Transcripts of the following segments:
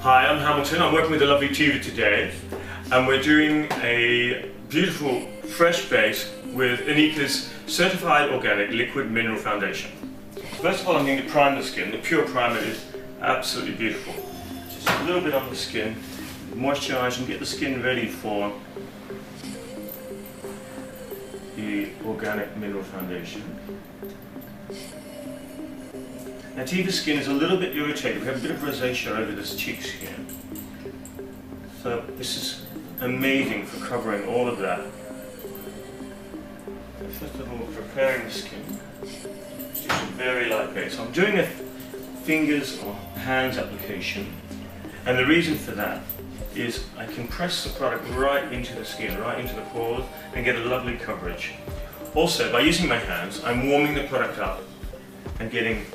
Hi, I'm Hamilton. I'm working with the lovely Tiva today, and we're doing a beautiful fresh base with Inika's certified organic liquid mineral foundation. First of all, I'm going to prime the skin. The pure primer is absolutely beautiful. Just a little bit on the skin, moisturize and get the skin ready for the organic mineral foundation. Now Tiva's skin is a little bit irritated. We have a bit of rosacea over this cheeks here. So this is amazing for covering all of that. So first of all, preparing the skin. Just a very light base. So I'm doing a fingers or hands application. And the reason for that is I can press the product right into the skin, right into the pores, and get a lovely coverage. Also, by using my hands, I'm warming the product up and getting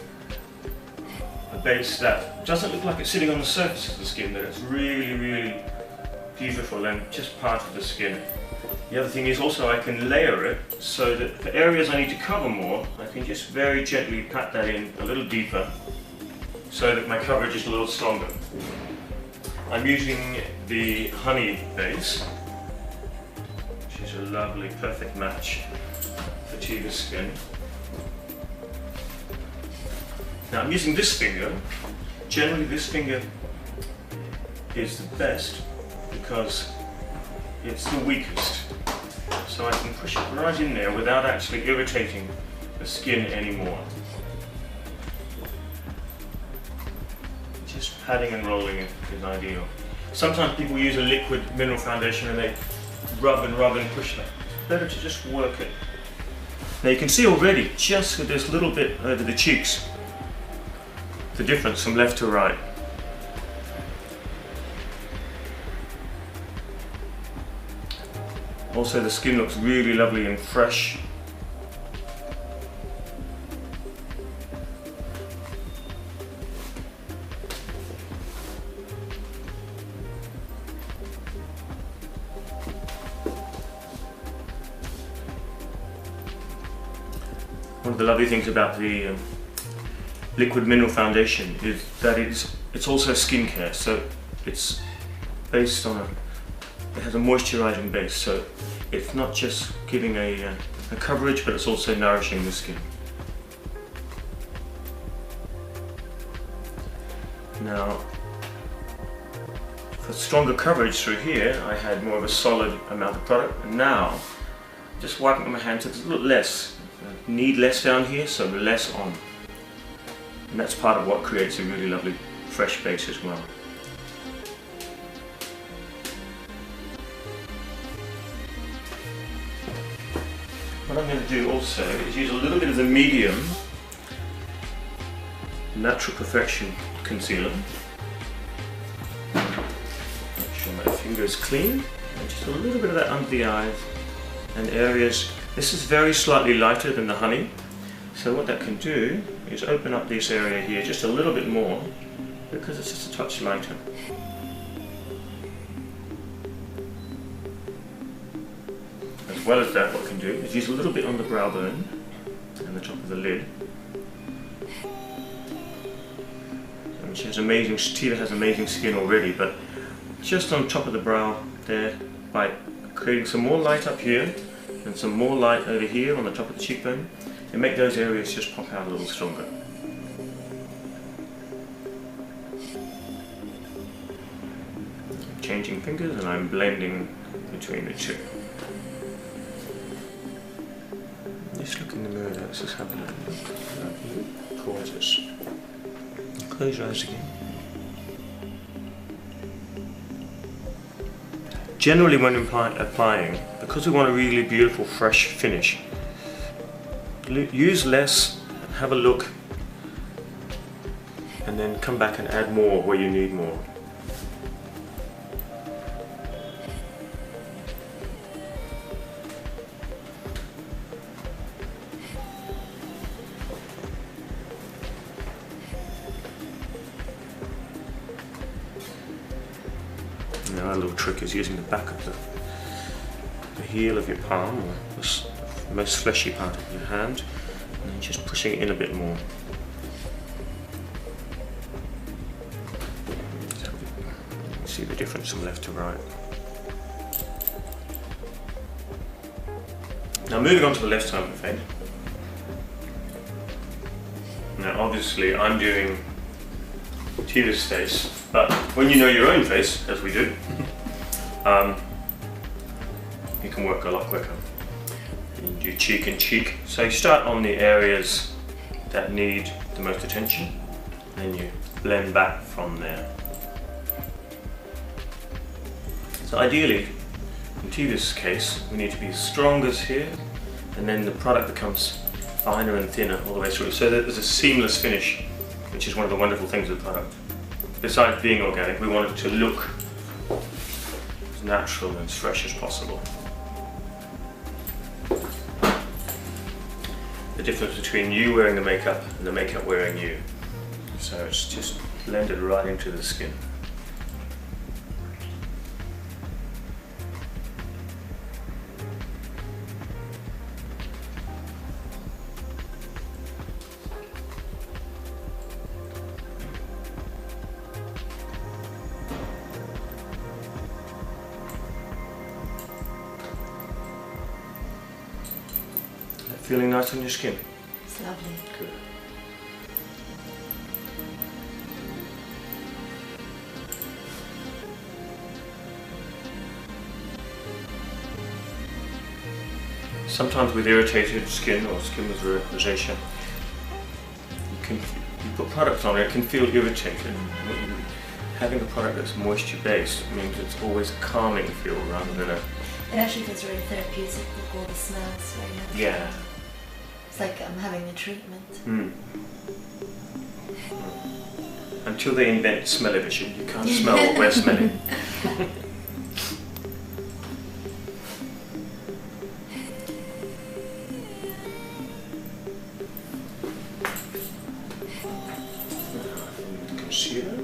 a base that doesn't look like it's sitting on the surface of the skin, but it's really, really beautiful and just part of the skin. The other thing is also I can layer it so that for areas I need to cover more, I can just very gently pat that in a little deeper so that my coverage is a little stronger. I'm using the honey base, which is a lovely, perfect match for Tiva's skin. Now I'm using this finger. Generally this finger is the best because it's the weakest. So I can push it right in there without actually irritating the skin anymore. Just patting and rolling it is ideal. Sometimes people use a liquid mineral foundation and they rub and push that. It's better to just work it. Now you can see already, just with this little bit over the cheeks, the difference from left to right. Also the skin looks really lovely and fresh. One of the lovely things about the liquid mineral foundation is that it's also skincare, so it's based on it has a moisturizing base, so it's not just giving a coverage, but it's also nourishing the skin. Now, for stronger coverage through here, I had more of a solid amount of product, and now just wiping with my hands, it's a little less. I need less down here, so less on. And that's part of what creates a really lovely fresh base as well. What I'm going to do also is use a little bit of the medium Natural Perfection concealer. Make sure my finger is clean, and just a little bit of that under the eyes and areas. This is very slightly lighter than the honey, so what that can do is open up this area here just a little bit more because it's just a touch lighter. As well as that, what I can do is use a little bit on the brow bone and the top of the lid. And she has amazing, Tiva has amazing skin already, but just on top of the brow there, by creating some more light up here and some more light over here on the top of the cheekbone, and make those areas just pop out a little stronger. Changing fingers and I'm blending between the two. Just look in the mirror, let's just have a little look. Gorgeous. Close your eyes again. Generally when applying, because we want a really beautiful fresh finish, use less, have a look, and then come back and add more where you need more. Now our little trick is using the back of the heel of your palm, or the most fleshy part of your hand, and just pushing it in a bit more. See the difference from left to right. Now moving on to the left side of the face. Now obviously I'm doing Tiva's face, but when you know your own face, as we do, you can work a lot quicker. You do cheek and cheek. So you start on the areas that need the most attention, and you blend back from there. So ideally, in Tiva's case, we need to be as strong as here, and then the product becomes finer and thinner all the way through, so that there's a seamless finish, which is one of the wonderful things of the product. Besides being organic, we want it to look as natural and as fresh as possible. The difference between you wearing the makeup and the makeup wearing you. So it's just blended right into the skin. Feeling nice on your skin? It's lovely. Good. Sometimes with irritated skin or skin with rosacea, you put products on it, can feel irritated. Having a product that's moisture based means it's always a calming feel rather than a... It actually feels really therapeutic with all the smells, very natural. Yeah. It's like I'm having a treatment. Until they invent smell-o-vision, you can't smell what we're smelling. Concealer.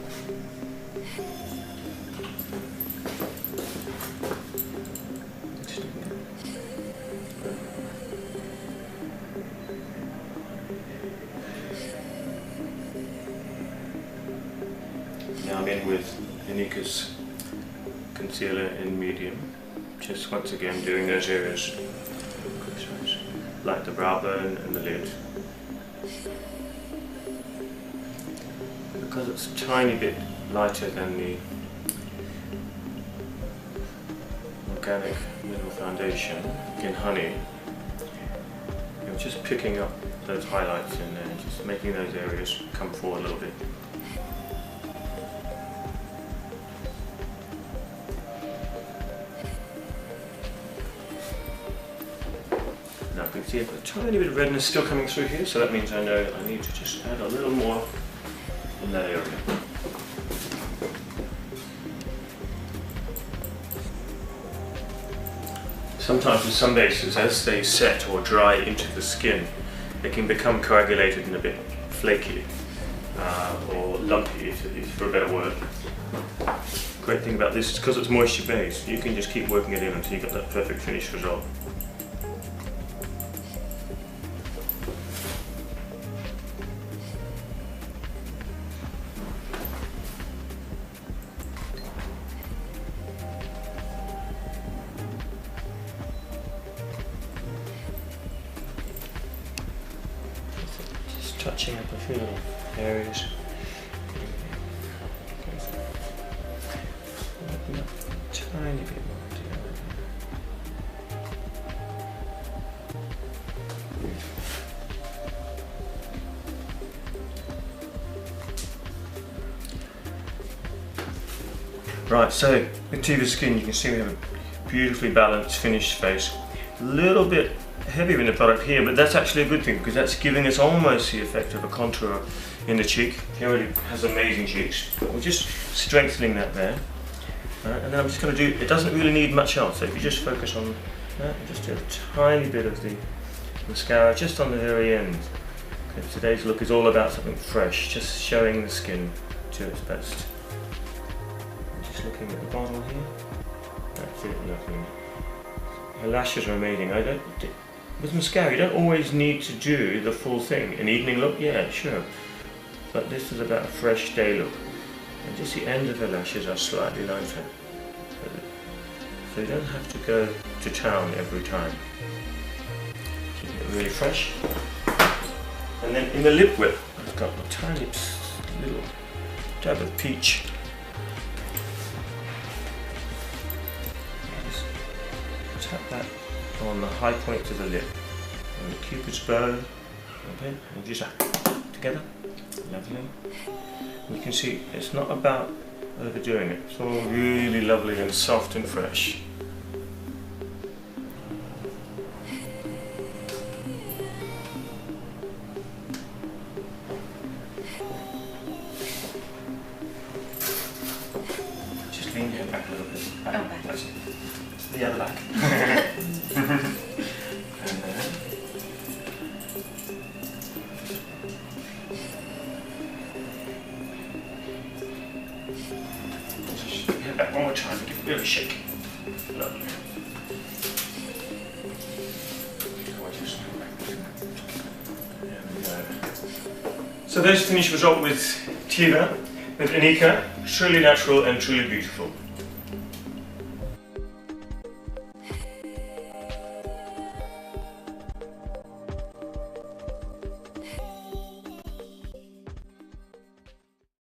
Now I'm in with Inika's concealer in medium, just once again doing those areas, like the brow bone and the lid. Because it's a tiny bit lighter than the organic mineral foundation in honey, you're just picking up those highlights in there, just making those areas come forward a little bit. Now I can see I've got a tiny bit of redness still coming through here, so that means I know I need to just add a little more in that area. Sometimes with some bases, as they set or dry into the skin, they can become coagulated and a bit flaky, or lumpy, for a better word. Great thing about this is because it's moisture based, you can just keep working it in until you get that perfect finished result. Just touching up a few little areas. Open up a tiny bit more. Right, so with Tiva's skin you can see we have a beautifully balanced finished face. A little bit heavier in the product here, but that's actually a good thing because that's giving us almost the effect of a contour in the cheek. He already has amazing cheeks, but we're just strengthening that there. And then I'm just going to do, it doesn't really need much else, so if you just focus on that, just do a tiny bit of the mascara just on the very end. Okay, today's look is all about something fresh, just showing the skin to its best. Just looking at the bottom here, that's it, lovely. Her lashes are amazing. with mascara, you don't always need to do the full thing. An evening look, yeah, sure. But this is about a fresh day look. And just the end of the lashes are slightly lighter. So you don't have to go to town every time. Keep it really fresh. And then in the lip width, I've got a tiny little dab of peach. Just tap that on the high point of the lip. And the cupid's bow. Okay, and just together. Lovely. And you can see it's not about overdoing it. It's all really lovely and soft and fresh. Just lean your back a little bit. Oh, back. That's it. The other back. And then. Hit that one more time, give it a bit of a shake. Lovely. There we go. So there's the finished result with Tiva, with Inika, truly natural and truly beautiful.